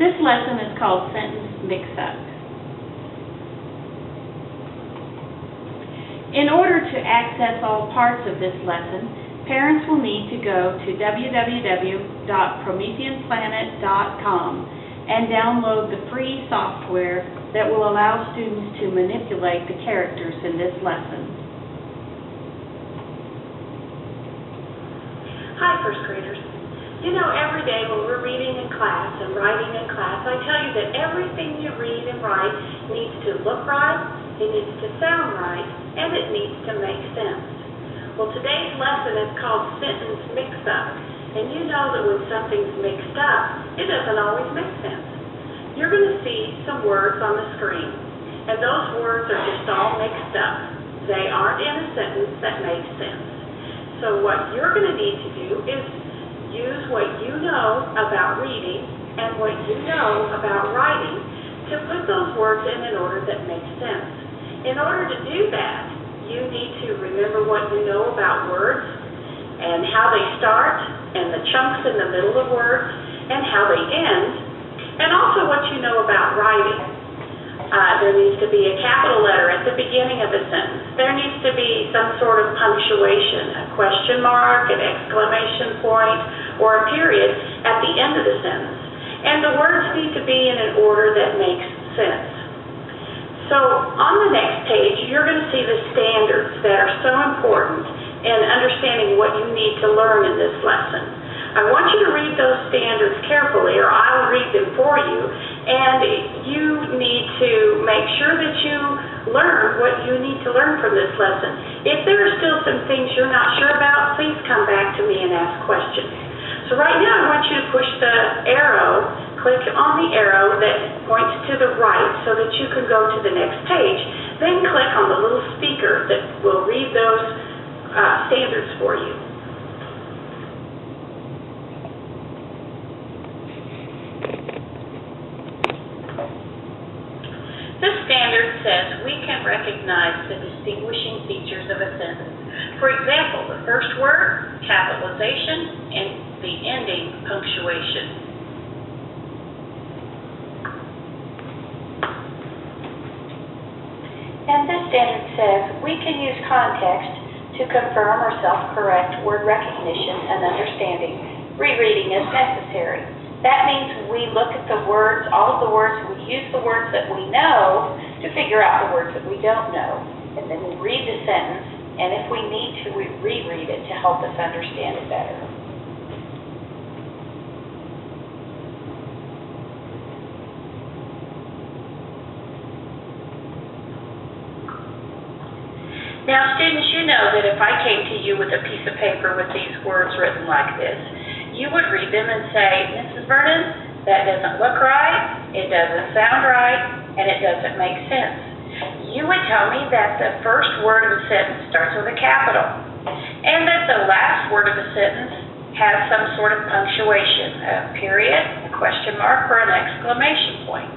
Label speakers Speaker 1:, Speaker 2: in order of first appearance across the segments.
Speaker 1: This lesson is called Sentence Mix-Up. In order to access all parts of this lesson, parents will need to go to www.prometheanplanet.com and download the free software that will allow students to manipulate the characters in this lesson.
Speaker 2: Hi, first graders. You know, every day when we're reading in class and writing in class, I tell you that everything you read and write needs to look right, it needs to sound right, and it needs to make sense. Well, today's lesson is called Sentence Mix-Up, and you know that when something's mixed up, it doesn't always make sense. You're going to see some words on the screen, and those words are just all mixed up. They aren't in a sentence that makes sense. So what you're going to need to do is use what you know about reading and what you know about writing to put those words in order that makes sense. In order to do that, you need to remember what you know about words and how they start and the chunks in the middle of words and how they end, and also what you know about writing. There needs to be a capital letter at the beginning of a sentence. There needs to be some sort of punctuation, a question mark, an exclamation point, or a period at the end of the sentence. And the words need to be in an order that makes sense. So on the next page, you're going to see the standards that are so important in understanding what you need to learn in this lesson. I want you to read those standards carefully, or I will read them for you, and you need to make sure that you learn what you need to learn from this lesson. If there are still some things you're not sure about, please come back to me and ask questions. So right now I want you to push the arrow, click on the arrow that points to the right so that you can go to the next page. Then click on the little speaker that will read those standards for you. This standard says we can recognize the distinguishing features of a sentence. For example, the first word, capitalization, and the ending, punctuation. And this standard says we can use context to confirm or self-correct word recognition and understanding. Rereading is necessary. That means we look at the words, all of the words, we use the words that we know to figure out the words that we don't know. And then we read the sentence, and if we need to, we reread it to help us understand it better. Now, students, you know that if I came to you with a piece of paper with these words written like this, you would read them and say, Mrs. Vernon, that doesn't look right, it doesn't sound right, and it doesn't make sense. You would tell me that the first word of a sentence starts with a capital, and that the last word of a sentence has some sort of punctuation, a period, a question mark, or an exclamation point.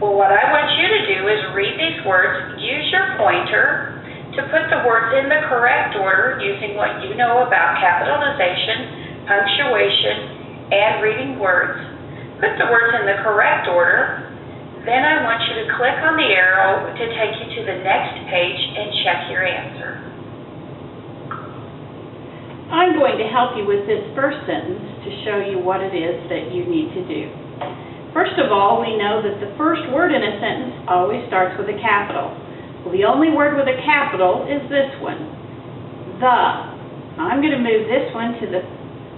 Speaker 2: Well, what I want you to do is read these words, use your pointer to put the words in the correct order using what you know about capitalization, punctuation, and reading words. Put the words in the correct order. Then I want you to click on the arrow to take you to the next page and check your answer.
Speaker 1: I'm going to help you with this first sentence to show you what it is that you need to do. First of all, we know that the first word in a sentence always starts with a capital. Well, the only word with a capital is this one, the. I'm going to move this one to the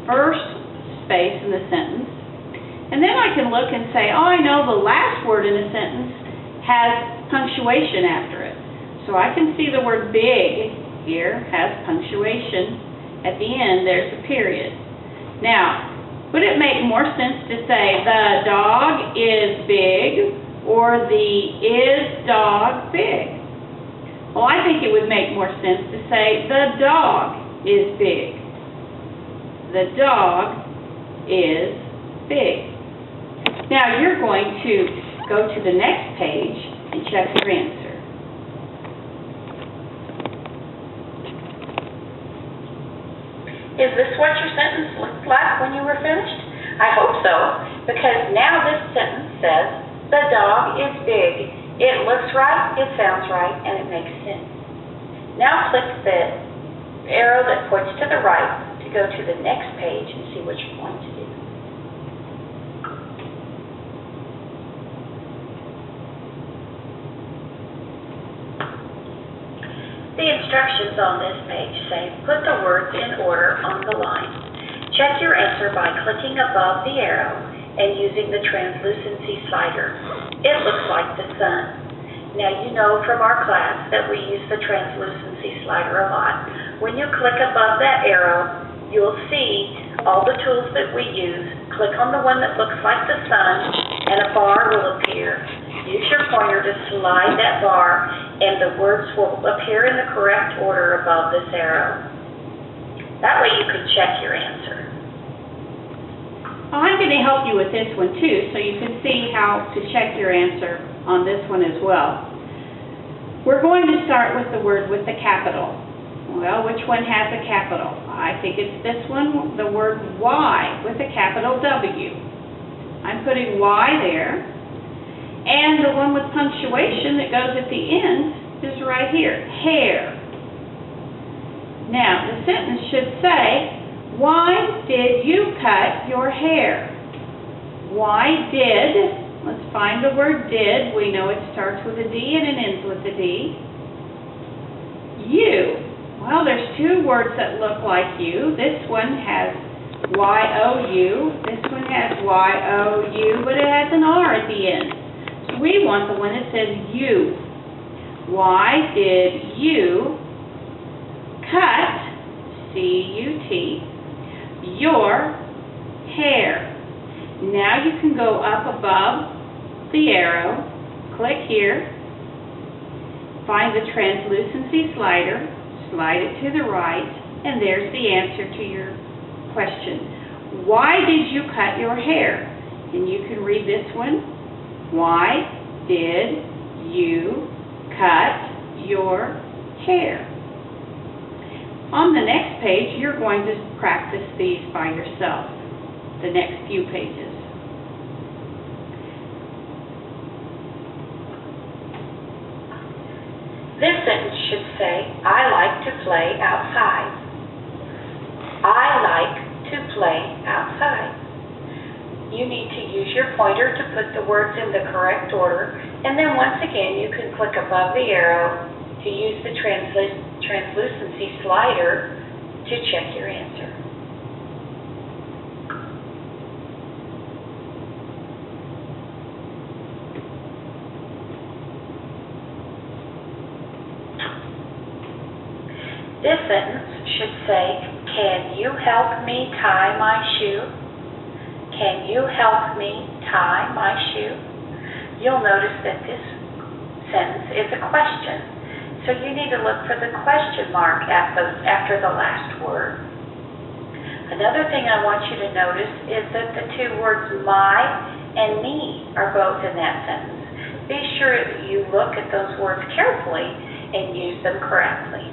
Speaker 1: first space in the sentence, and then I can look and say, oh, I know the last word in a sentence has punctuation after it. So I can see the word big here has punctuation. At the end, there's a period. Now, would it make more sense to say the dog is big or the is dog big? Well, I think it would make more sense to say the dog is big. The dog is big. Now you're going to go to the next page and check your answer.
Speaker 2: Is this what your sentence looked like when you were finished? I hope so. because now this sentence says, the dog is big. It looks right, it sounds right, and it makes sense. Now click the arrow that points to the right to go to the next page and see what you're going to do. The instructions on this page say, put the words in order on the line. Check your answer by clicking above the arrow and using the translucency slider. It looks like the sun. Now you know from our class that we use the translucency slider a lot. When you click above that arrow, you'll see all the tools that we use. Click on the one that looks like the sun and a bar will appear. Use your pointer to slide that bar and the words will appear in the correct order above this arrow. That way you can check your answer.
Speaker 1: I'm going to help you with this one too, so you can see how to check your answer on this one as well. We're going to start with the word with the capital. Well, which one has a capital? I think it's this one, the word Y with a capital W. I'm putting Y there. And the one with punctuation that goes at the end is right here, hair. Now, the sentence should say, why did you cut your hair? Why did, let's find the word did. We know it starts with a D and it ends with a D. You. Well, there's two words that look like you. This one has Y-O-U. This one has Y-O-U, but it has an R at the end. So we want the one that says you. Why did you cut, C-U-T, your hair? Now you can go up above the arrow, click here, find the translucency slider, slide it to the right, and there's the answer to your question. Why did you cut your hair? And you can read this one. Why did you cut your hair? On the next page, you're going to practice these by yourself, the next few pages.
Speaker 2: This sentence should say, I like to play outside. I like to play outside. You need to use your pointer to put the words in the correct order, and then once again you can click above the arrow to use the translucency slider to check your answer. This sentence should say, can you help me tie my shoe? Can you help me tie my shoe? You'll notice that this sentence is a question, so you need to look for the question mark after the last word. Another thing I want you to notice is that the two words my and me are both in that sentence. Be sure that you look at those words carefully and use them correctly.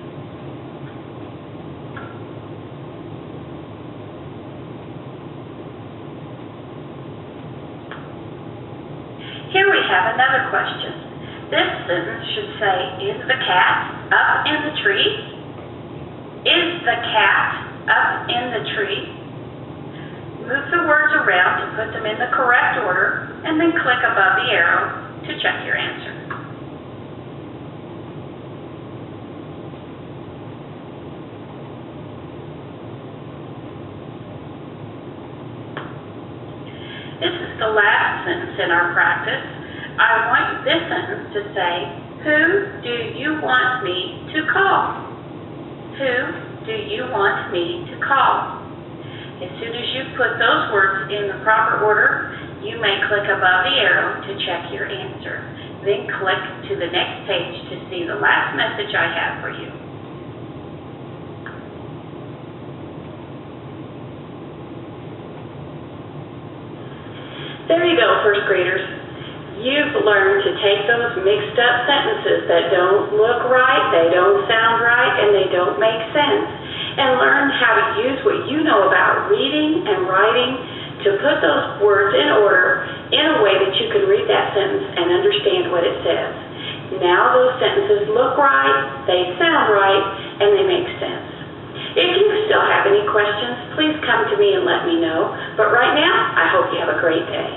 Speaker 2: Here we have another question. This sentence should say, is the cat up in the tree? Is the cat up in the tree? Move the words around to put them in the correct order, and then click above the arrow to check your answer. This is the last sentence in our practice. I want this sentence to say, who do you want me to call? Who do you want me to call? As soon as you put those words in the proper order, you may click above the arrow to check your answer. Then click to the next page to see the last message I have for you. There you go, first graders. You've learned to take those mixed up sentences that don't look right, they don't sound right, and they don't make sense, and learn how to use what you know about reading and writing to put those words in order understand what it says. Now those sentences look right, they sound right, and they make sense. If you still have any questions, please come to me and let me know. But right now, I hope you have a great day.